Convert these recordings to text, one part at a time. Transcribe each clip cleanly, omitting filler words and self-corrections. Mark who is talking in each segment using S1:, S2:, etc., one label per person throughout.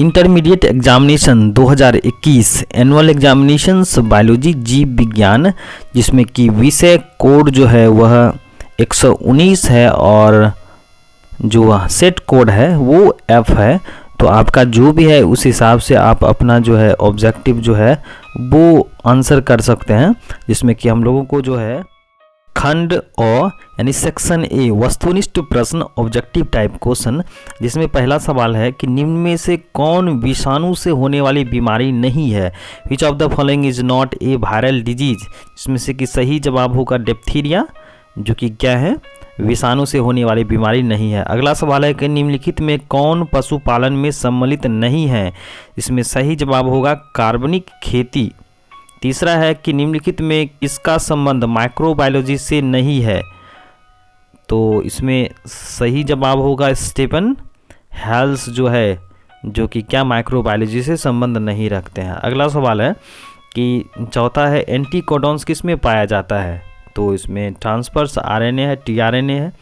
S1: Intermediate examination 2021 annual examinations biology जीव विज्ञान, जिसमें कि विषय कोड जो है वह 119 है और जो सेट कोड है वो F है। तो आपका जो भी है उस हिसाब से आप अपना जो है ऑब्जेक्टिव जो है वो आंसर कर सकते हैं, जिसमें कि हम लोगों को जो है खंड अ यानी सेक्शन ए वस्तुनिष्ठ प्रश्न ऑब्जेक्टिव टाइप क्वेश्चन, जिसमें पहला सवाल है कि निम्न में से कौन विषाणु से होने वाली बीमारी नहीं है। Which of the following is not a viral disease, जिसमें से कि सही जवाब होगा डिप्थीरिया, जो कि क्या है विषाणु से होने वाली बीमारी नहीं है। अगला सवाल है कि निम्नलिखित में कौन पशुपालन में सम्मिलित नहीं है, इसमें सही जवाब होगा कार्बनिक खेती। तीसरा है कि निम्नलिखित में किसका संबंध माइक्रोबायोलॉजी से नहीं है, तो इसमें सही जवाब होगा स्टीफन हेल्स जो है, जो कि क्या माइक्रोबायोलॉजी से संबंध नहीं रखते हैं। अगला सवाल है कि चौथा है एंटीकोडॉन्स किस में पाया जाता है, तो इसमें ट्रांसफर्स आरएनए है, टीआरएनए है,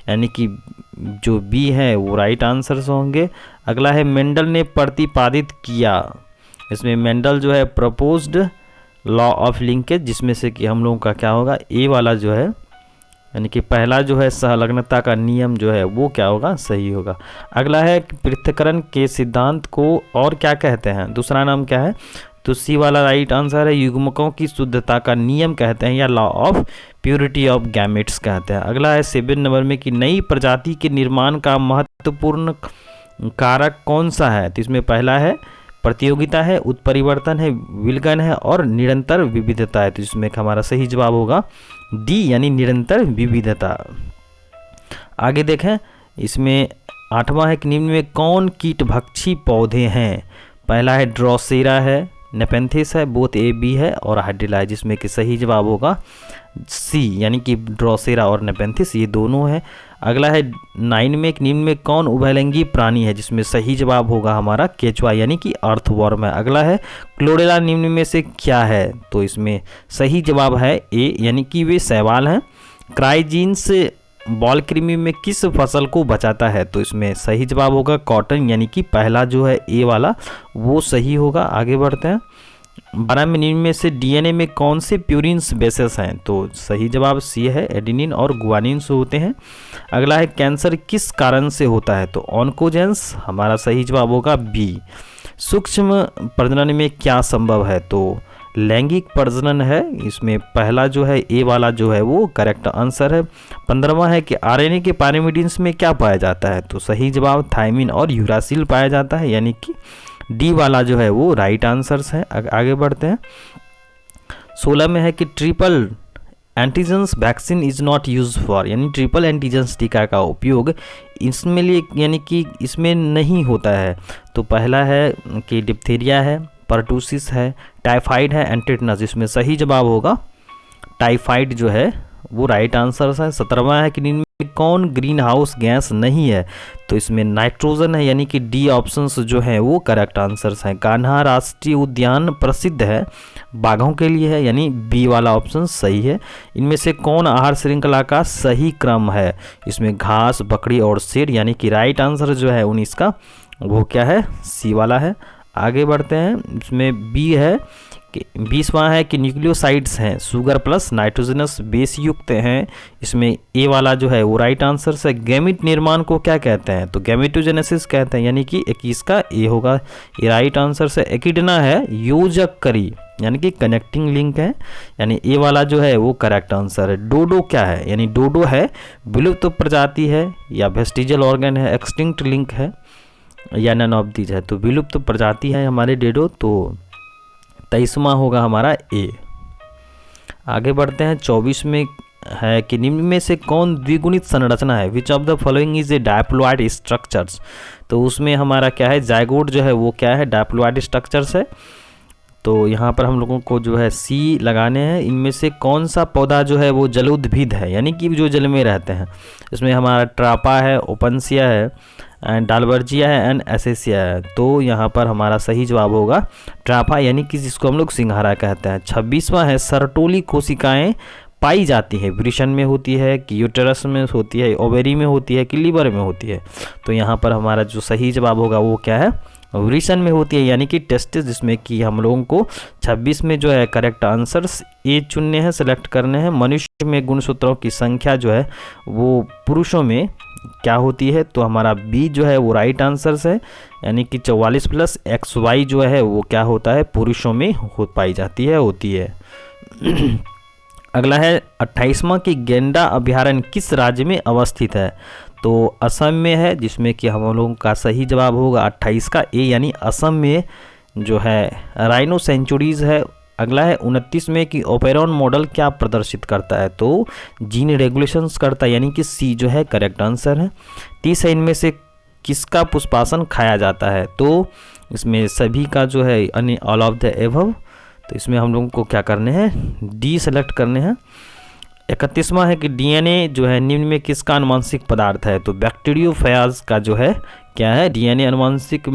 S1: यानी कि जो बी है वो राइट आंसर्स होंगे। अगला है मेंडल ने प्रतिपादित किया, इसमें मेंडल जो है प्रपोज्ड लॉ ऑफ लिंकेज, जिसमें से कि हम लोगों का क्या होगा ए वाला जो है, यानी कि पहला जो है सहलग्नता का नियम जो है वो क्या होगा सही होगा। अगला है पृथक्करण के सिद्धांत को और क्या कहते हैं, दूसरा नाम क्या है, तो सी वाला राइट आंसर है युग्मकों की शुद्धता का नियम कहते हैं या law of purity of gametes कहते हैं। अगला है 7 नंबर में कि नई प्रजाति के निर्माण का महत्वपूर्ण कारक कौन सा है, तो इसमें पहला है प्रतियोगिता है, उत्परिवर्तन है, विलगन है और निरंतर विविधता है। तो इसमें हमारा सही जवाब होगा डी यानी निरंतर विविधता। आगे देखें, इसमें 8वां है कि निम्न में कौन कीटभक्षी पौधे हैं। पहला है ड्रोसेरा है, नेपेंथिस है, बोथ ए बी है और हाइड्रिला है, जिसमें कि सही जवाब होगा सी यानी कि ड्रोसेरा और नेपेंथिस ये दोनों है। अगला है 9 में निम्न में कौन उभयलिंगी प्राणी है, जिसमें सही जवाब होगा हमारा केचुआ यानी कि अर्थवॉर्म है। अगला है क्लोरेला निम्न में से क्या है, तो इसमें सही जवाब है ए यानी कि वे शैवाल हैं। क्राइजीन्स बॉल कृमि में किस फसल को बचाता है, तो इसमें सही जवाब होगा कॉटन यानी कि पहला जो है ए वाला वो सही होगा। आगे बढ़ते हैं, 12 में निम्न में से डीएनए में कौन से प्यूरिन्स बेसेस हैं, तो सही जवाब सी है एडेनिन और गुआनिन से होते हैं। अगला है कैंसर किस कारण से होता है, तो ऑन्कोजेंस हमारा सही जवाब होगा बी। सूक्ष्म प्रजनन में क्या संभव है, तो लैंगिक प्रजनन है, इसमें पहला जो है ए वाला जो है वो करेक्ट आंसर है। 15वां है कि आरएनए के पैरामीडियंस में क्या पाया जाता है, तो सही जवाब थायमिन और यूरासिल पाया जाता है, यानी कि डी वाला जो है वो राइट आंसर्स है। आगे बढ़ते हैं, 16 में है कि triple antigens vaccine is not use for, यानी ट्रिपल एंटीजेंस टीका का उपयोग इसमें लिए यानी कि इसमें नहीं होता है। तो पहला है कि डिप्थीरिया है, परटूसिस है, टाइफाइड है, एंटेटनस, इसमें सही जवाब होगा टाइफाइड जो है वो राइट आंसर है। 17वां है कि इनमें कौन ग्रीन हाउस गैस नहीं है, तो इसमें नाइट्रोजन है, यानी कि डी ऑप्शंस जो है वो करेक्ट आंसर्स हैं। कान्हा राष्ट्रीय उद्यान प्रसिद्ध है बाघों के लिए है, यानी बी वाला ऑप्शन सही है। इनमें से कौन आहार श्रृंखला का सही क्रम है, इसमें घास, बकरी और शेर, यानी कि राइट आंसर जो है 19 का वो क्या है सी वाला है। आगे बढ़ते हैं, इसमें बी है कि 20वां है कि न्यूक्लियोसाइड्स हैं शुगर प्लस नाइट्रोजनस बेस युक्त हैं, इसमें ए वाला जो है वो राइट आंसर है। गैमिट निर्माण को क्या कहते हैं, तो गैमेटोजेनेसिस कहते हैं, यानी कि 21 का ए होगा ये राइट आंसर है। एकिडना है योजक करी, यानी कि कनेक्टिंग लिंक है, यानी ए वाला जो है वो करेक्ट आंसर है। डोडो क्या है, यानी डोडो है विलुप्त प्रजाति है या वेस्टिजियल ऑर्गन है, एक्सटिंक्ट लिंक है या नन ऑफ दीज है, तो विलुप्त प्रजाति है हमारे डेडो, तो 23वां होगा हमारा ए। आगे बढ़ते हैं, 24 में है कि निम्न में से कौन द्विगुणित संरचना है, which of the following is a diploid structures, तो उसमें हमारा क्या है जाइगोट जो है वो क्या है डायप्लॉइड स्ट्रक्चर्स है। तो यहाँ पर हम लोगों को जो है सी लगाने हैं। इनमें से कौन सा पौधा जो है वो जलोद्भिद है, यानी कि जो जल में रहते हैं, इसमें हमारा ट्रापा है, ओपनसिया है, एंड डालबर्जिया है एंड एसेसिया है, तो यहाँ पर हमारा सही जवाब होगा ट्राफा, यानी कि जिसको हम लोग सिंघारा कहते हैं। 26वां है सर्टोली कोशिकाएं पाई जाती है, वृषण में होती है कि यूटेरस में होती है, ओवेरी में होती है कि लीवर में होती है, तो यहाँ पर हमारा जो सही जवाब होगा वो क्या है वृषण में होती है यानी कि टेस्टिस, जिसमें कि हम लोगों को 26 में जो है करेक्ट आंसर्स ए चुनने हैं, सेलेक्ट करने हैं। मनुष्य में गुणसूत्रों की संख्या जो है वो पुरुषों में क्या होती है, तो हमारा बी जो है वो राइट आंसर्स है, यानी कि 44 प्लस XY जो है वो क्या होता है, पुरुषों में हो पाई जाती है, होती है। अगला है 28वां कि गेंडा अभयारण्य किस राज्य में अवस्थित है, तो असम में है, जिसमें कि हम लोगों का सही जवाब होगा 28 का ए, यानी असम में जो है राइनो सेंचुरीज है। अगला है 29 में कि ओपेरॉन मॉडल क्या प्रदर्शित करता है, तो जीन रेगुलेशंस करता है, यानी कि सी जो है करेक्ट आंसर है। 30 है इनमें से किसका पुष्पासन खाया जाता है, तो इसमें सभी का जो है यानी ऑल ऑफ द एबव, तो इसमें हम लोगों को क्या करने हैं, डी सेलेक्ट करने हैं। 31वां है कि डीएनए जो है निम्न में किसका आनुवंशिक पदार्थ है, तो बैक्टीरियोफेज का जो है क्या है, डीएनए आनुवंशिक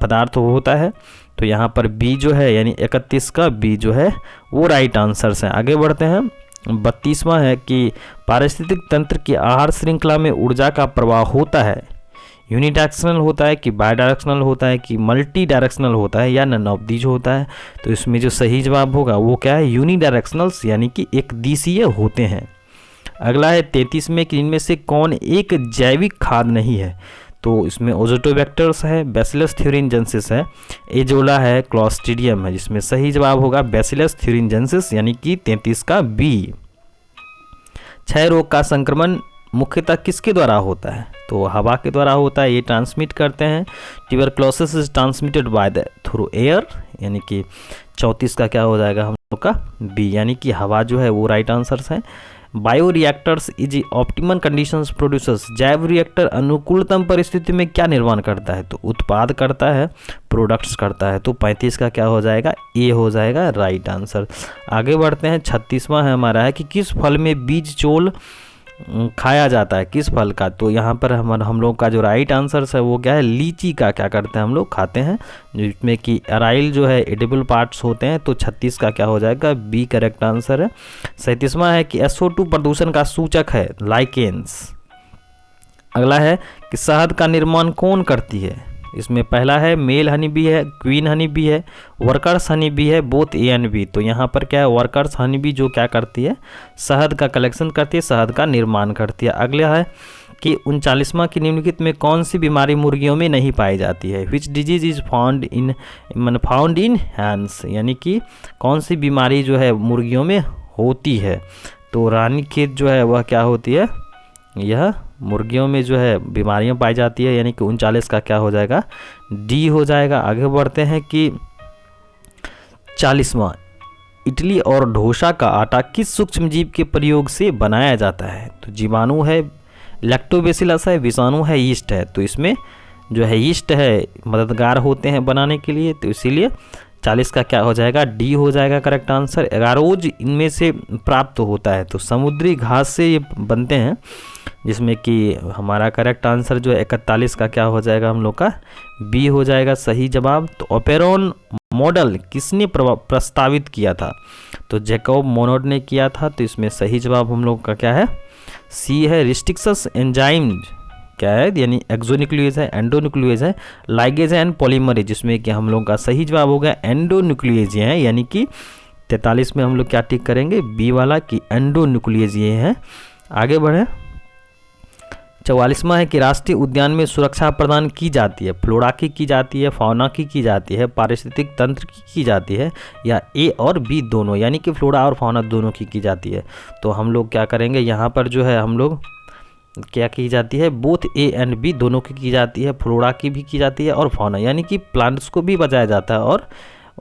S1: पदार्थ होता है, तो यहाँ पर बी जो है यानी 31 का बी जो है वो राइट आंसर्स हैं। आगे बढ़ते हैं। 32वां है कि पारिस्थितिक तंत्र की आहार श्रृंखला में ऊर्जा का प्रवाह होता है, यूनिडायरेक्शनल होता है कि बायडायरेक्शनल होता है कि मल्टी डायरेक्शनल होता है या नन ऑफ दीज होता है, तो इसमें जो सही जवाब होगा वो क्या है, यूनिडायरेक्शनल्स यानी कि एक दिशीय होते हैं। अगला है 33 में कि इनमें से कौन एक जैविक खाद नहीं है, तो इसमें ओजोटोबैक्टर्स है, बैसिलस थ्यूरिनजेंसिस है, एजोला है, क्लॉस्ट्रिडियम है, जिसमें सही जवाब होगा बैसिलस थ्यूरिनजेंसिस यानी कि 33 का बी। क्षय रोग का संक्रमण मुख्यतः किसके द्वारा होता है, तो हवा के द्वारा होता है, ये ट्रांसमिट करते हैं। Tuberculosis is transmitted by the through air, यानी कि 34 का क्या हो जाएगा हम लोग का बी, यानी कि हवा जो है वो राइट आंसर्स है। Bio reactors is optimum conditions producers, जैव रिएक्टर अनुकूलतम परिस्थिति में क्या निर्माण करता है, तो उत्पाद करता है, प्रोडक्ट्स करता है, तो 35 का क्या हो जाएगा, ए हो जाएगा राइट आंसर। आगे बढ़ते हैं। 36वां है हमारा है कि किस फल में बीज चोल खाया जाता है, किस फल का, तो यहाँ पर हम लोग का जो राइट आंसर है वो क्या है, लीची का क्या करते हैं हम लोग खाते हैं, जिसमें कि अराइल जो है एडिबल पार्ट्स होते हैं, तो 36 का क्या हो जाएगा, बी करेक्ट आंसर है। 37वां है कि SO2 प्रदूषण का सूचक है, लाइकेन्स। अगला है कि शहद का निर्माण कौन करती है, इसमें पहला है मेल हनी बी है, क्वीन हनी बी है, वर्कर्स हनी बी है, बोथ ए एंड बी, तो यहाँ पर क्या है, वर्कर्स हनी बी जो क्या करती है, शहद का कलेक्शन करती है, शहद का निर्माण करती है। अगला है कि 39वां की निम्नलिखित में कौन सी बीमारी मुर्गियों में नहीं पाई जाती है, which disease is found in hands, यानी कि कौन सी बीमारी जो है मुर्गियों में होती है, तो रानीखेत जो है वह क्या होती है, यह मुर्गियों में जो है बीमारियां पाई जाती है, यानी कि 39 का क्या हो जाएगा, डी हो जाएगा। आगे बढ़ते हैं कि 40वां, इडली और डोसा का आटा किस सूक्ष्म जीव के प्रयोग से बनाया जाता है, तो जीवाणु है, लैक्टोबैसिलस है, विषाणु है, यीस्ट है, तो इसमें जो है यीस्ट है मददगार होते हैं बनाने के लिए, तो इसीलिए 40 का क्या हो जाएगा, डी हो जाएगा करेक्ट आंसर। एगारोज इनमें से प्राप्त होता है, तो समुद्री घास से ये बनते हैं, जिसमें कि हमारा करेक्ट आंसर जो है 41 का क्या हो जाएगा हम लोग का, बी हो जाएगा सही जवाब। तो ओपेरॉन मॉडल किसने प्रस्तावित किया था, तो जैकब मोनोड ने किया था, तो इसमें सही जवाब हम लोग का क्या है, सी है। रिस्ट्रिक्शस एंजाइम क्या है, यानी एक्सोन्यूक्लियस है, एंडोन्यूक्लियस है, लाइगेज है एंड पॉलीमरेज, जिसमें कि हम लोग का सही जवाब होगा एंडोन्यूक्लियस है, यानी कि 43 में हम लोग क्या टिक करेंगे, बी वाला कि एंडोन्यूक्लियस ये है। आगे बढ़े। 44वां है कि राष्ट्रीय उद्यान में सुरक्षा प्रदान की जाती है, फ्लोरा की जाती है, फौना की जाती है, पारिस्थितिक तंत्र की जाती है, या ए और बी दोनों, यानी कि फ्लोरा और फौना दोनों की जाती है, तो हम लोग क्या करेंगे, यहाँ पर जो है हम लोग क्या की जाती है, बोथ ए एंड बी दोनों की जाती है, फ्लोरा की भी की जाती है और फौना, यानी कि प्लांट्स को भी बचाया जाता है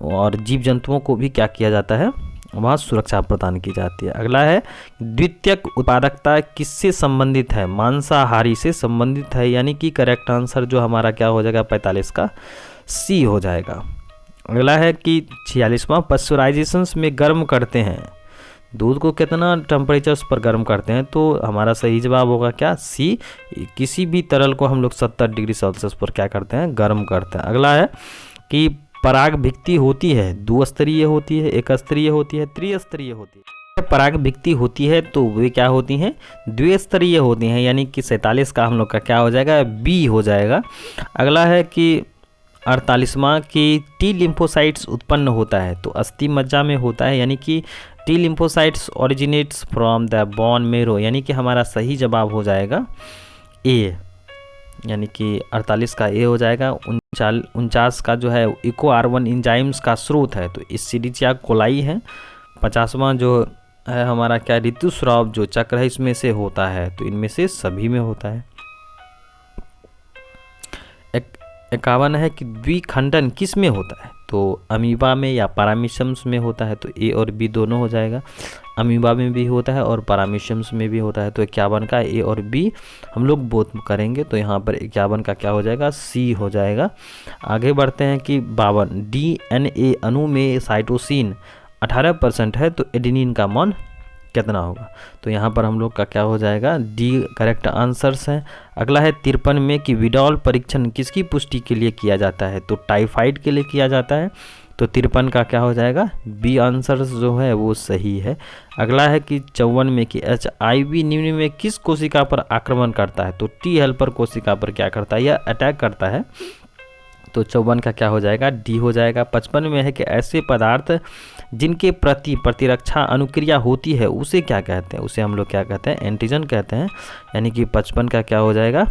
S1: और जीव जंतुओं को भी क्या किया जाता है, वहाँ सुरक्षा प्रदान की जाती है। अगला है द्वितीयक उत्पादकता किससे संबंधित है, मांसाहारी से संबंधित है, यानी कि करेक्ट आंसर जो हमारा क्या हो जाएगा, 45 का सी हो जाएगा। अगला है कि 46वां, पाश्चराइजेशन में गर्म करते हैं, दूध को कितना टेम्परेचर्स पर गर्म करते हैं, तो हमारा सही जवाब होगा क्या, सी। किसी भी तरल को हम लोग 70 डिग्री सेल्सियस पर क्या करते हैं, गर्म करते हैं। अगला है कि पराग भिक्ति होती है, द्विस्तरीय होती है, एक स्तरीय होती है, त्रिस्तरीय होती है। पराग भिक्ति होती है तो वे क्या होती हैं, द्विस्तरीय होती हैं, यानी कि 47 का हम लोग का क्या हो जाएगा, बी हो जाएगा। अगला है कि 48वां कि टी लिम्फोसाइट्स उत्पन्न होता है, तो अस्थि मज्जा में होता है, यानी कि T lymphocytes originates from the bone marrow, यानी कि हमारा सही जवाब हो जाएगा ए, यानी कि 48 का ए हो जाएगा। 49 का जो है इको R1 इंजाइम्स का स्रोत है, तो इस्चेरिचिया कोलाई है। 50वां जो है हमारा क्या ऋतुस्राव जो चक्र है इसमें से होता है, तो इनमें से सभी में होता है। 51 है कि द्विखंडन किस में होता है, तो अमीबा में या पैरामीशियम्स में होता है, तो ए और बी दोनों हो जाएगा। अमीबा में भी होता है और पैरामीशियम्स में भी होता है, तो 51 का ए और बी हम लोग बोथ करेंगे, तो यहाँ पर 51 का क्या हो जाएगा सी हो जाएगा। आगे बढ़ते हैं कि 52 DNA अणु में साइटोसिन 18% है, तो एडेनिन का मान कितना होगा, तो यहाँ पर हम लोग का क्या हो जाएगा डी करेक्ट आंसर्स हैं। अगला है 53 में कि विडॉल परीक्षण किसकी पुष्टि के लिए किया जाता है, तो टाइफाइड के लिए किया जाता है, तो 53 का क्या हो जाएगा बी आंसर जो है वो सही है। अगला है कि 54 में कि HIV निम्न में किस कोशिका पर आक्रमण करता है, तो टी हेल्पर कोशिका पर क्या करता है या अटैक करता है, तो 54 का क्या हो जाएगा डी हो जाएगा। 55 में है कि ऐसे पदार्थ जिनके प्रति प्रतिरक्षा अनुक्रिया होती है उसे क्या कहते हैं, उसे हम लोग क्या कहते हैं एंटीजन कहते हैं, यानी कि 55 का क्या हो जाएगा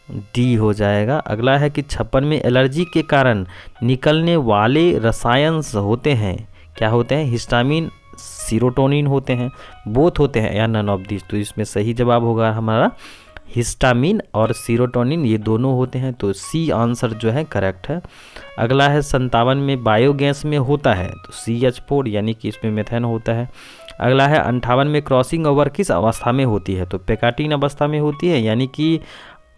S1: डी हो जाएगा। अगला है कि 56 में एलर्जी के कारण निकलने वाले रसायन होते हैं, क्या होते हैं हिस्टामिन सीरोटोनिन होते हैं, बोथ होते हैं या नन ऑफ दिस, तो इसमें सही जवाब होगा हमारा हिस्टामिन और सीरोटोनिन ये दोनों होते हैं, तो सी आंसर जो है करेक्ट है। अगला है 57 में बायोगैस में होता है, तो CH4 यानी कि इसमें मेथेन होता है। अगला है 58 में क्रॉसिंग ओवर किस अवस्था में होती है, तो पेकाटीन अवस्था में होती है, यानी कि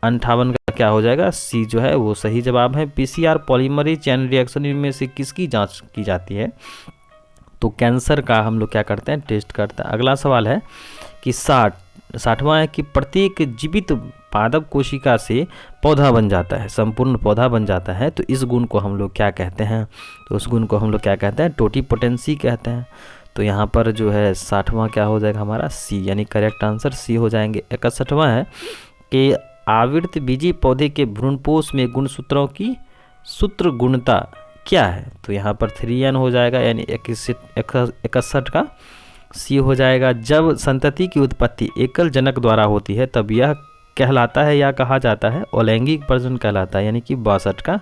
S1: 58 का क्या हो जाएगा सी जो है वो सही जवाब है। PCR पॉलीमरेज चेन रिएक्शन में से किसकी जांच की जाती है, तो कैंसर का हम लोग क्या करते हैं टेस्ट करते हैं। अगला सवाल है कि 60वां है कि प्रत्येक जीवित पादप कोशिका से पौधा बन जाता है, संपूर्ण पौधा बन जाता है, तो इस गुण को हम लोग क्या कहते हैं, तो उस गुण को हम लोग क्या कहते हैं टोटीपोटेंसी कहते हैं। तो यहाँ पर जो है 60वां क्या हो जाएगा हमारा सी, यानी करेक्ट आंसर सी हो जाएंगे। 61वां है कि आवृत बीजी पौधे के भ्रूणपोष में गुणसूत्रों की सूत्र गुणता क्या है, तो यहाँ पर 3n हो जाएगा, यानी 61 का सी हो जाएगा। जब संतति की उत्पत्ति एकल जनक द्वारा होती है तब यह कहलाता है या कहा जाता है अलैंगिक प्रजनन कहलाता है, यानी कि 62 का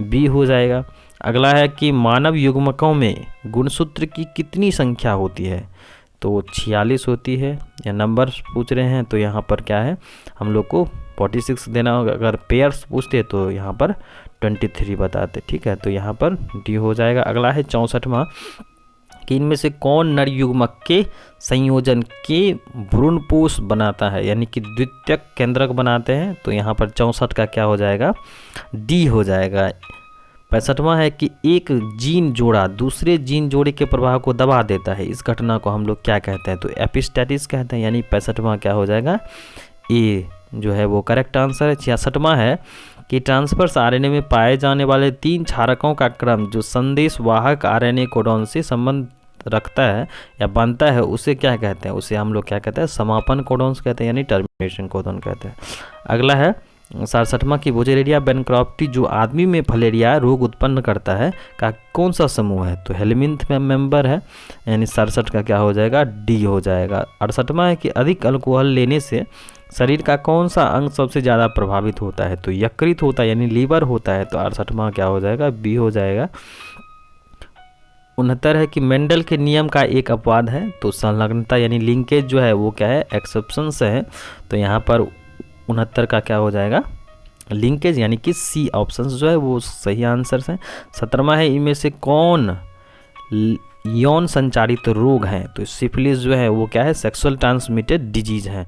S1: बी हो जाएगा। अगला है कि मानव युग्मकों में गुणसूत्र की कितनी संख्या होती है, तो 46 होती है, या नंबर पूछ रहे हैं तो यहाँ पर क्या है हम लोग को 46 देना होगा, अगर पेयर्स पूछते तो यहाँ पर 23 बताते, ठीक है, तो यहाँ पर डी हो जाएगा। अगला है 64वां कि इनमें से कौन नर युग्मक के संयोजन के भ्रूणपोष बनाता है, यानी कि द्वितीयक केंद्रक बनाते हैं, तो यहाँ पर 64 का क्या हो जाएगा डी हो जाएगा। 65वां है कि एक जीन जोड़ा दूसरे जीन जोड़े के प्रभाव को दबा देता है, इस घटना को हम लोग क्या कहते हैं, तो एपिस्टेटिस कहते हैं, यानी 65वां क्या हो जाएगा ए जो है वो करेक्ट आंसर है। 66वां है कि ट्रांसफर्स आरएनए में पाए जाने वाले 3 क्षारकों का क्रम जो संदेश वाहक आरएनए कोडॉन से संबंध रखता है या बनता है उसे क्या कहते हैं, उसे हम लोग क्या कहते हैं समापन कोडॉन्स कहते हैं, यानी टर्मिनेशन कोडॉन कहते हैं। अगला है 67वां की वोजेरेरिया बैनक्रॉफ्टी जो आदमी में फलेरिया रोग उत्पन्न करता है का कौन सा समूह है, तो हेलमिंथ में मेंबर है, यानी 67 का क्या हो जाएगा डी हो जाएगा। 68वां है कि अधिक अल्कोहल लेने से शरीर का कौन सा अंग सबसे ज़्यादा प्रभावित होता है, तो यकृत होता है, यानी लीवर होता है, तो 68वां क्या हो जाएगा बी हो जाएगा। 69 है कि मेंडल के नियम का एक अपवाद है, तो संलग्नता यानी लिंकेज जो है वो क्या है एक्सेप्शंस है, तो यहाँ पर 69 का क्या हो जाएगा लिंकेज, यानी कि सी ऑप्शन जो है वो सही आंसर है। 17वां है इनमें से कौन यौन संचारित रोग हैं, तो सिफिलिस जो है वो क्या है सेक्सुअल ट्रांसमिटेड डिजीज है,